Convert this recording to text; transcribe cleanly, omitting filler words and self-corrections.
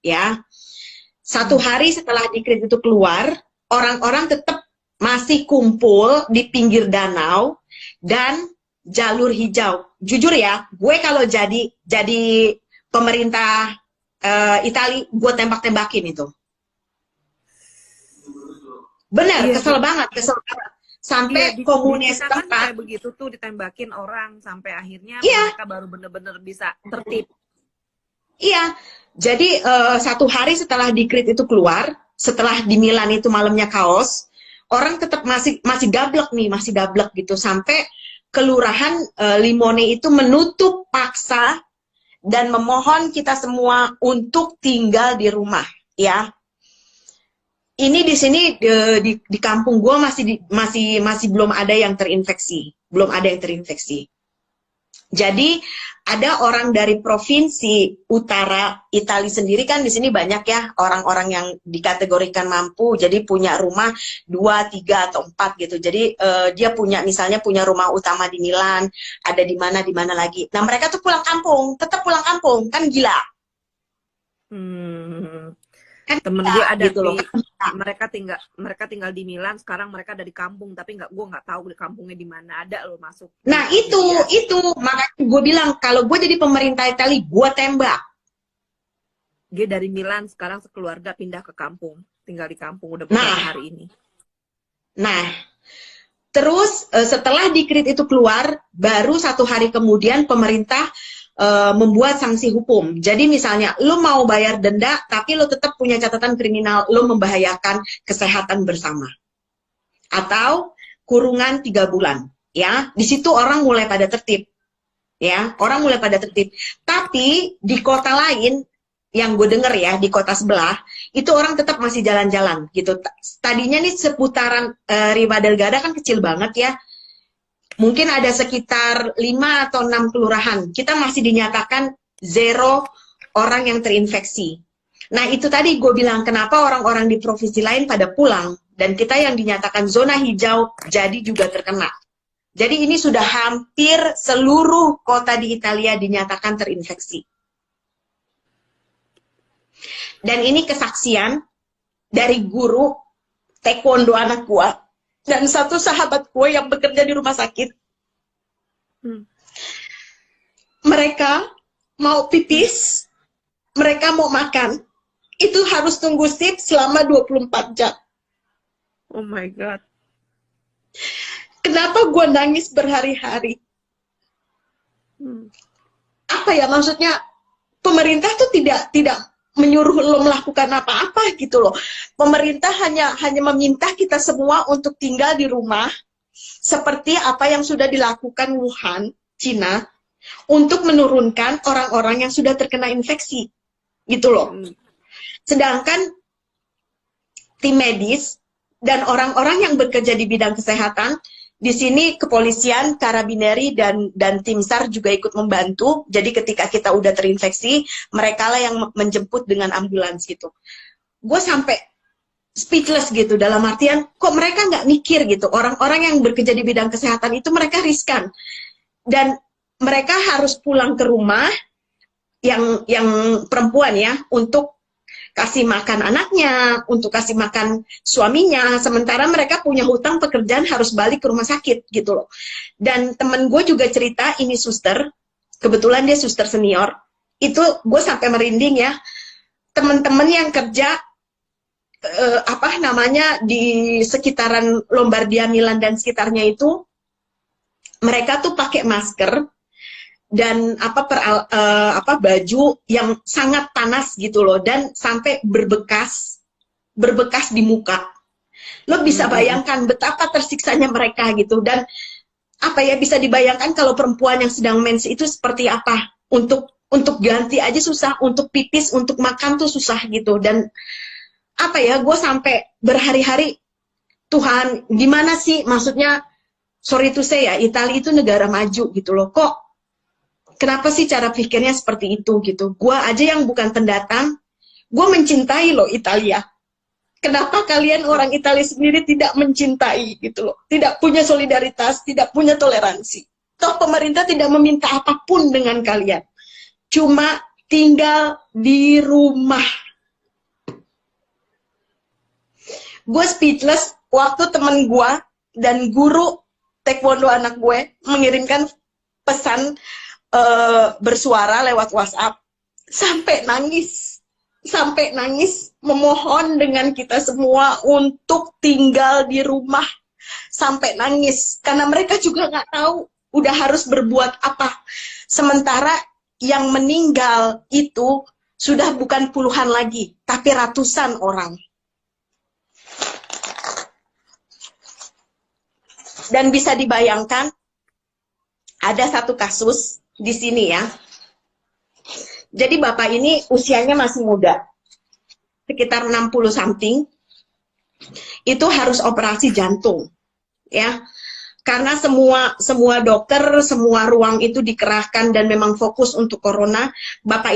ya. Satu hari setelah dekret itu keluar, orang-orang tetap masih kumpul di pinggir danau dan jalur hijau. Jujur ya, gue kalau jadi pemerintah Itali, gue tembak-tembakin itu. Bener, Iya, kesel banget. Sampai di komunis kita kan tempat. kayak begitu tuh, ditembakin orang sampai akhirnya Iya. mereka baru bener-bener bisa tertib. Iya, jadi satu hari setelah dekret itu keluar, setelah di Milan itu malamnya kaos, orang tetap masih gablek nih, masih gablek gitu, sampai kelurahan Limone itu menutup paksa dan memohon kita semua untuk tinggal di rumah, ya. Ini di sini di kampung gue masih belum ada yang terinfeksi, Jadi ada orang dari provinsi utara Italia sendiri, kan di sini banyak ya orang-orang yang dikategorikan mampu, jadi punya rumah 2, 3 atau 4 gitu. Jadi dia misalnya punya rumah utama di Milan, ada di mana lagi. Nah mereka tuh pulang kampung, tetap pulang kampung, kan gila. Kan Temen gue ada gitu loh. mereka tinggal di Milan, sekarang mereka ada di kampung, tapi gue nggak tahu di kampungnya di mana, ada loh masuk. Nah itu makanya gue bilang kalau gue jadi pemerintah Italia, gue tembak. Dia dari Milan sekarang sekeluarga pindah ke kampung, tinggal di kampung udah beberapa hari ini. Nah, terus setelah dekret itu keluar, baru 1 hari kemudian pemerintah membuat sanksi hukum. Jadi misalnya lo mau bayar denda tapi lo tetap punya catatan kriminal, lo membahayakan kesehatan bersama, atau kurungan 3 bulan, ya. Di situ orang mulai pada tertib, ya, tapi di kota lain yang gue denger ya, di kota sebelah itu orang tetap masih jalan-jalan gitu. Tadinya nih seputaran Riva del Garda kan kecil banget ya, mungkin ada sekitar 5 atau 6 kelurahan, kita masih dinyatakan 0 orang yang terinfeksi. Nah itu tadi gue bilang kenapa orang-orang di provinsi lain pada pulang, dan kita yang dinyatakan zona hijau jadi juga terkena. Jadi ini sudah hampir seluruh kota di Italia dinyatakan terinfeksi. Dan ini kesaksian dari guru taekwondo anak gue dan satu sahabat gue yang bekerja di rumah sakit. Mereka mau pipis, mereka mau makan, itu harus tunggu shift selama 24 jam. Oh my God. Kenapa gue nangis berhari-hari? Apa ya, maksudnya pemerintah tuh tidak menyuruh lo melakukan apa-apa gitu loh. Pemerintah hanya meminta kita semua untuk tinggal di rumah, seperti apa yang sudah dilakukan Wuhan, Cina, untuk menurunkan orang-orang yang sudah terkena infeksi, gitu loh. Sedangkan tim medis dan orang-orang yang bekerja di bidang kesehatan, di sini kepolisian, karabineri, dan tim SAR juga ikut membantu. Jadi ketika kita udah terinfeksi, mereka lah yang menjemput dengan ambulans gitu. Gue sampai speechless gitu, dalam artian kok mereka nggak mikir gitu. Orang-orang yang bekerja di bidang kesehatan itu mereka riskan. Dan mereka harus pulang ke rumah yang perempuan ya, untuk kasih makan anaknya, untuk kasih makan suaminya, sementara mereka punya hutang pekerjaan harus balik ke rumah sakit gitu loh. Dan temen gue juga cerita, ini suster, kebetulan dia suster senior, itu gue sampai merinding ya, temen-temen yang kerja di sekitaran Lombardia, Milan dan sekitarnya itu, mereka tuh pakai masker dan baju yang sangat panas gitu loh, dan sampai berbekas di muka. Lo bisa bayangkan betapa tersiksanya mereka gitu. Dan bisa dibayangkan kalau perempuan yang sedang mens itu seperti apa, untuk ganti aja susah, untuk pipis, untuk makan tuh susah gitu. Dan gue sampai berhari-hari, Tuhan gimana sih, maksudnya sorry to say ya, Italia itu negara maju gitu loh, kok kenapa sih cara pikirnya seperti itu gitu. Gua aja yang bukan pendatang, gue mencintai loh Italia. Kenapa kalian orang Italia sendiri tidak mencintai gitu loh, tidak punya solidaritas, tidak punya toleransi. Toh pemerintah tidak meminta apapun dengan kalian, cuma tinggal di rumah Gue speechless waktu temen gue dan guru taekwondo anak gue mengirimkan pesan bersuara lewat WhatsApp, sampai nangis memohon dengan kita semua untuk tinggal di rumah, sampai nangis karena mereka juga nggak tahu udah harus berbuat apa. Sementara yang meninggal itu sudah bukan puluhan lagi, tapi ratusan orang. Dan bisa dibayangkan, ada satu kasus di sini ya. Jadi bapak ini usianya masih muda, sekitar 60 something, itu harus operasi jantung, ya. Karena semua dokter, semua ruang itu dikerahkan dan memang fokus untuk corona. Bapak